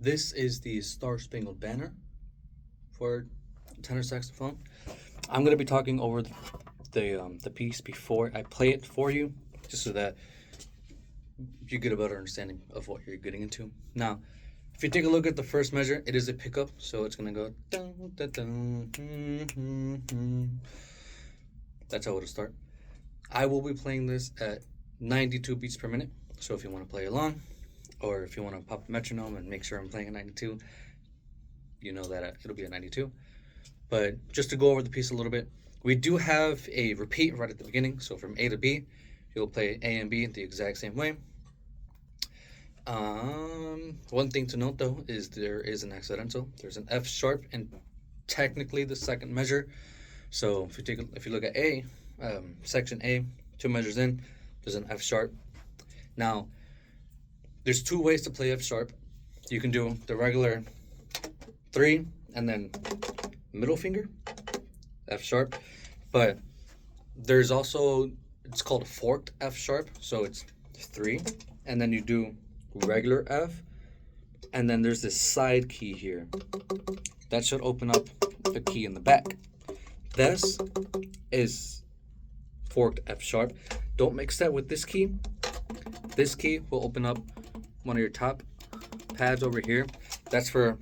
This is the Star Spangled Banner for tenor saxophone. I'm gonna be talking over the piece before I play it for you, just so that you get a better understanding of what you're getting into. Now, if you take a look at the first measure, it is a pickup, so it's gonna go dun, dun, dun, That's how it'll start. I will be playing this at 92 beats per minute. So if you want to play along, or if you want to pop the metronome and make sure I'm playing at 92, you know that it'll be at 92. But just to go over the piece a little bit, we do have a repeat right at the beginning. So from A to B, you'll play A and B the exact same way. One thing to note though is there is an accidental. There's an F sharp and technically the second measure. So if you look at A, section A, 2 measures in, there's an F sharp. Now, there's 2 ways to play F sharp. You can do the regular 3 and then middle finger, F sharp, but there's also, it's called a forked F sharp. So it's 3 and then you do regular F, and then there's this side key here that should open up the key in the back. This is forked F sharp. Don't mix that with this key. This key will open up one of your top pads over here. That's for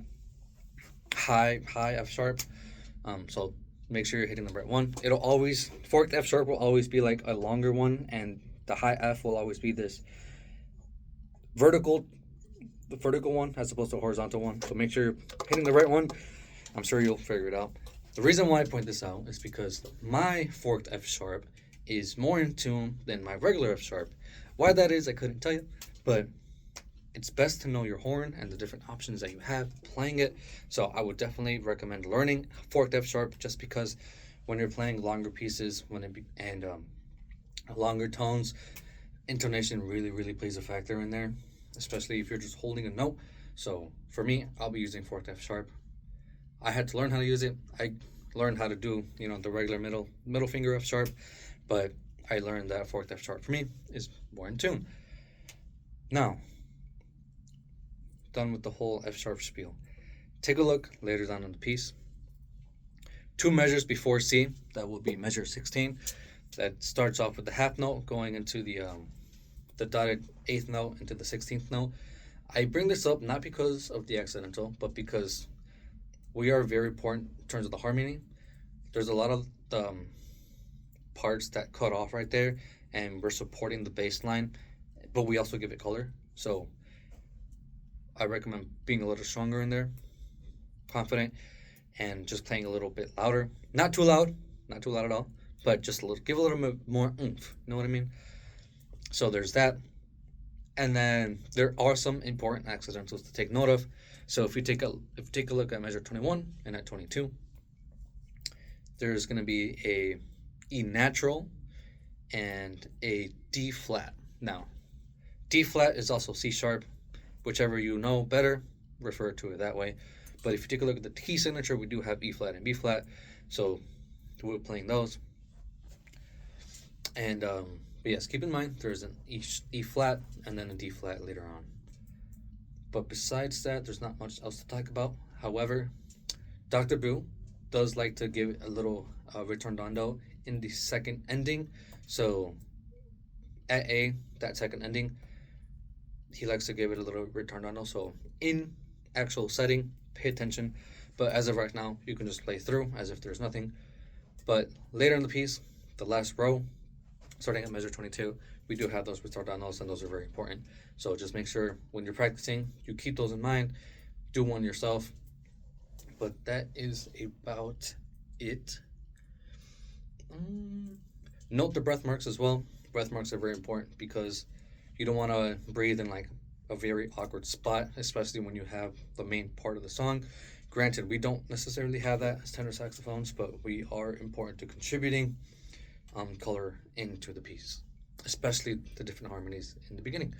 high F sharp. So make sure you're hitting the right one. It'll always, forked F sharp will always be like a longer one, and the high F will always be this vertical one as opposed to a horizontal one. So make sure you're hitting the right one. I'm sure you'll figure it out. The reason why I point this out is because my forked F sharp is more in tune than my regular F sharp. Why that is, I couldn't tell you, but it's best to know your horn and the different options that you have playing it. So I would definitely recommend learning forked F sharp, just because when you're playing longer pieces, longer tones, intonation really plays a factor in there, especially if you're just holding a note. So for me, I'll be using forked F sharp. I had to learn how to use it. I learned how to do, the regular middle finger F sharp, but I learned that forked F sharp for me is more in tune. Now, done with the whole F sharp spiel. Take a look later down in the piece. 2 measures before C, that will be measure 16. That starts off with the half note going into the dotted 8th note into the 16th note. I bring this up not because of the accidental, but because we are very important in terms of the harmony. There's a lot of parts that cut off right there, and we're supporting the bass line, but we also give it color. So I recommend being a little stronger in there, confident, and just playing a little bit louder. Not too loud at all, but just give a little bit more oomph. You know what I mean? So there's that. And then there are some important accidentals to take note of. So if you take a look at measure 21 and at 22, there's going to be a E natural and a D flat. Now, D flat is also C sharp. Whichever you know better, refer to it that way. But if you take a look at the key signature, we do have E flat and B flat. So we're playing those. And but yes, keep in mind there's an E flat and then a D flat later on. But besides that, there's not much else to talk about. However, Dr. Boo does like to give a little ritornando in the second ending. So at A, that second ending, he likes to give it a little ritornando. So in actual setting, pay attention. But as of right now, you can just play through as if there's nothing. But later in the piece, the last row, starting at measure 22, we do have those ritornados, and those are very important. So just make sure when you're practicing, you keep those in mind. Do one yourself. But that is about it. Note the breath marks as well. Breath marks are very important because you don't want to breathe in like a very awkward spot, especially when you have the main part of the song. Granted, we don't necessarily have that as tenor saxophones, but we are important to contributing color into the piece, especially the different harmonies in the beginning.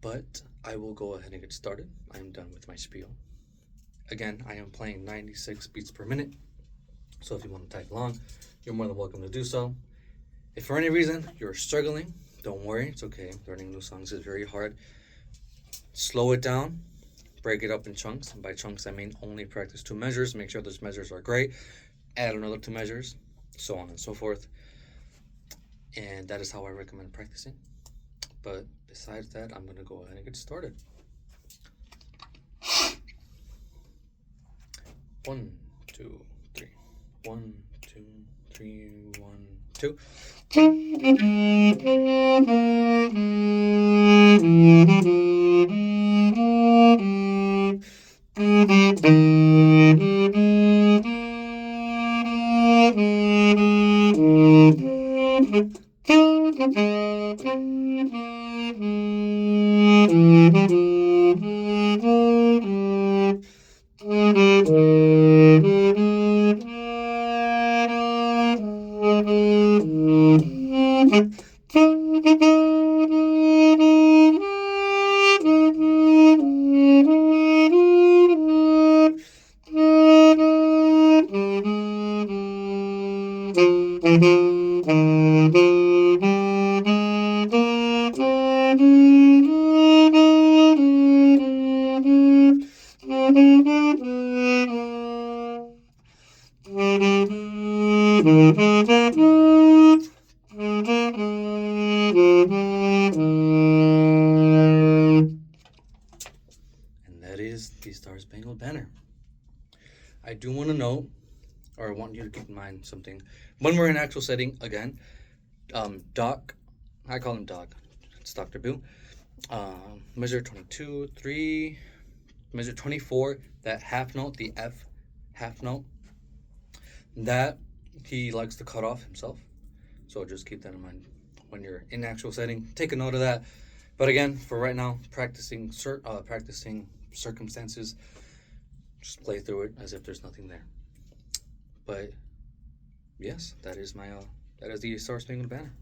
But I will go ahead and get started. I'm done with my spiel. Again, I am playing 96 beats per minute, so if you want to tag along, you're more than welcome to do so. If for any reason you're struggling, don't worry, it's okay. Learning new songs is very hard. Slow it down, break it up in chunks. And by chunks, I mean only practice 2 measures. Make sure those measures are great. Add another 2 measures, so on and so forth. And that is how I recommend practicing. But besides that, I'm going to go ahead and get started. 1, 2, 3. 1, 2, 3, 1, 2. And that is the Star Spangled Banner. I do want to note, or I want you to keep in mind something. When we're in actual setting, again, Doc, I call him Doc, it's Dr. Boo, measure 22, 3, measure 24, that half note, the F half note, that he likes to cut off himself. So just keep that in mind when you're in actual setting. Take a note of that. But again, for right now, practicing circumstances, just play through it as if there's nothing there. But yes, that is the Star Spangled Banner.